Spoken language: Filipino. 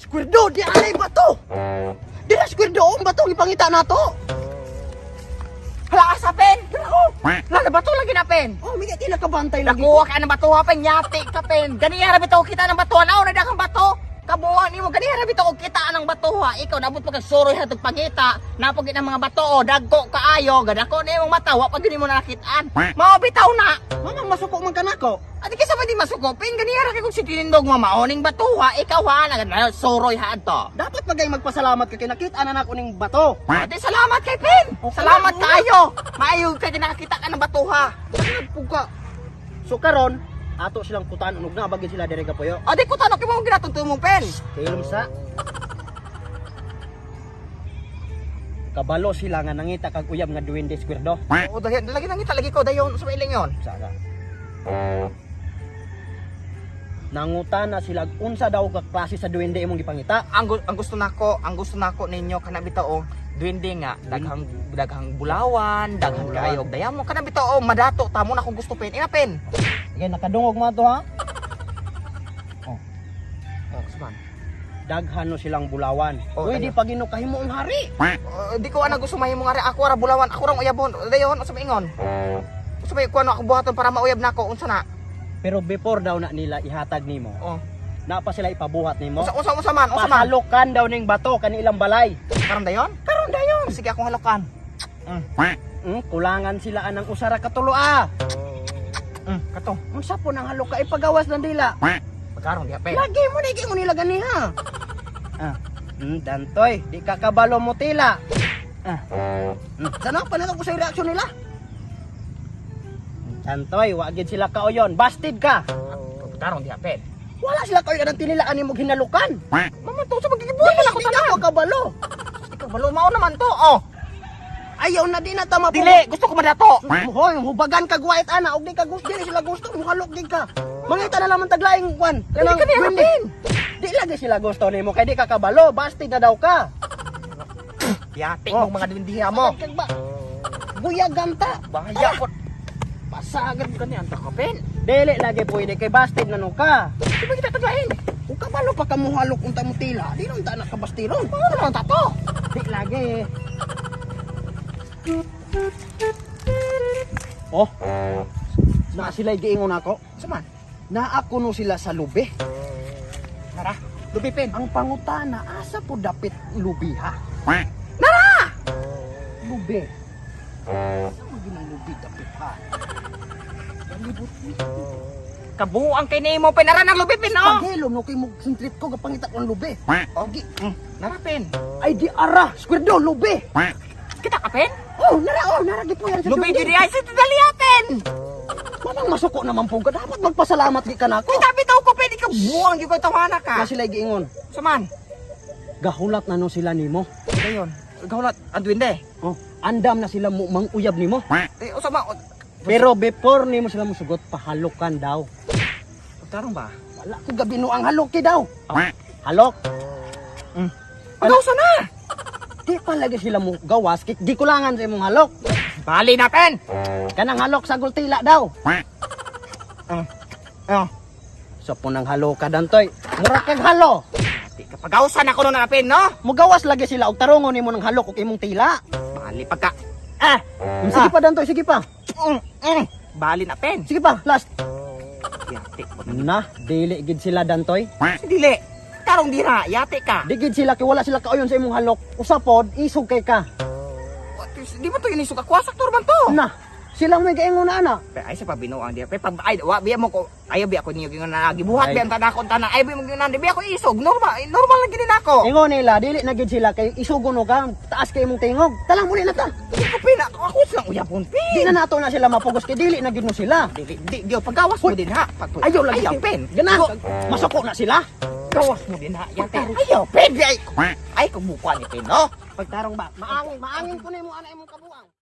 Squirdo, di alay bato. Di na squirdo, ang bato ipangita nato. Hala ka sa pen! Hala, bato lagi na pen! Oh, may kati nakabantay lagi. Nakuha ka ng bato ha, pen! Nyati ka pen! Ganiyara bitaw kita ng bato! Ano na dakang bato? Kabuhan ni mo, ganiyara bitaw kita ng bato ha! Ikaw, nabot magkasuroy ha itong pangita. Napagit ng mga bato o, dagko kaayo. Gadako na yung mata, wapag din mo nakitaan. Mao bitaw na! Mamang masuko man kanako. Adi kasi pa di masukopin, ganiyara kay kung si tinindog mamaoning bato ha! Ikaw ha, nagsuroy ha ito. Dapat bagay magpasalamat ka kay nakita na nako ning bato. Ate, salamat kay Pen! Salamat kayo! Maayo kay nakakita ka ng bato ha! Nagpuga. So karon, ato silang kutan unog na bagay sila dire kapoyo. Adi ko tanong kay mo ginatuto mong Pen! Kailom sa kabalo sila nga nangita kag uyab nga duwende squirdo. O dahil lagi nang lagi ko dayon sa mailing yon. Saka. Nangutan na sila unsa daw ka klase sa duwende imong gipangita. Ang gusto nako ninyo kana bitaw duwende nga daghang bulawan, daghang kayo og dayamo kana bitaw madato tamo na kung gusto Pen. Ina Pen. Sige nakadungog mo to ha. Oh, saban. Daghan no silang bulawan. Oh, Uy, di dayo. pa ginukahimo ang hari. Di ko ana gusto mahimo nga ako ra bulawan, ako ra uyabon. Dayon sa ingon. Gusto may kuno ako buhaton para mauyab nako unsa na? Pero before daw na nila ihatag nimo, Oh. na pa sila ipabuhat nimo. Unsa man? Pahalokan daw ning bato kanilang balay. Karon dayon? Karon dayon. Sige akong halokan. Kulangan sila anang usara katuloa. Kato. Unsa po nang halok ka ipagawas ng dila? Karon diha Pen. Lagi mo nila ganiha. Dantoy, di ka kabalo mo tila. Sana pa na ko sa reaksyon nila. Dantoy, wa gid sila kaoyon. Bastid ka. Karon diha Pen. Wala sila kaoyon ang tinilaan nimo ginalukan. Mamanto sa magigibuhat na ako Di tanan. ka kabalo. Ikaw balo mao naman to. Oh. Ayaw na di na tama po. Dili, gusto ko madato. Hoy, hubagan ka guwait ana, og di ka gusto dili sila gusto, muhalok gid ka. Mangita na lamang taglaing kwan. Dili ka niya Pen. Di lagi sila gusto nimo kay di ka kabalo, bastid na daw ka. Yatik mo mga dindiha mo. Kag ba? Buyagan ta. Bahaya ko. Pasagad ka niyan ta ka Pen. Dili lagi pwede kay bastid na no ka. Di ba kita taglain? Kung kabalo pa ka muhalok unta mo tila, di nun ta na kabastiron. Ano naman tato? Di lagi. Oh. Na sila giingon ako. Saman. Na ako no sila sa lubi. Nara. Lubi Pen. Ang pangutana asa po dapit lubi ha? Nara! Lubi. Asa mo ginang lubi dapit ha? Palibot ni. Kabuang kay nimo Pen. Nara nang lubi Pen oh. Paghilo no kay mo sintrit ko gapangita ko ang lubi. Okay. Nara Pen. Ay di ara, squirdo lubi. Kita ka Pen? Nara po yan sa Lubi duwende. diri ay sa daliya Pen. Mamang masuko naman po ka. Dapat magpasalamat di ka na ako. Kita bitaw ko Pen. Ikaw buang gyud ko tawana Na ka. sila giingon. Saman. Gahulat na no sila nimo. Dayon. Gawlat ang duwende. Oh, andam na sila mo manguyab nimo. Usama. Pero before nimo sila musugot pahalukan daw. Tarong ba? Wala ko gabi no ang halok daw. Halok. Pagaw sana. Di pa lagi sila mo gawas kay di kulangan sa imong halok. Bali na Pen. Kanang halok sa gultila daw. Oh. So punang halo ka dantoy. Mura kag halo. Di ka pagawsan ako na Pen no? Mugawas lagi sila og tarungon nimo ng halok ug imong tila. Bali pagka. Sige pa dantoy, sige pa. Bali na Pen. Sige pa, last. Yate ko Na, dili gid sila dantoy. Dili. Tarong dira, yate ka. Di gid sila kay wala sila kauyon sa imong halok. Usapod isog kay ka. Di ba to yun isog ako? Saktor man to. Na, sila may gaingon na ana. Ay sa pabinuang dia. Ay wa biya mo ko. Ayo biya ko niyo gingon na gibuhat Ay. biya tanan ko tanan. Ay biya mo gingon na biya ko isog. Normal lang ginin ako. Ingon nila, dili na gid sila kay isugon no ka, taas kay imong tingog. Talang muli na ta. Di ko pina ako lang uyapon Pen. Di na nato na sila mapugos kay dili na gid no sila. Di pagawas mo din ha. Ayaw lagi Ayaw Pen. Gana, masuko na sila. Gawas mo din ha. Yate. Ayaw Pen. Ay kumukuha ni Pen no. Pagtarong ba, maangin ko nimo ana imong kabuang.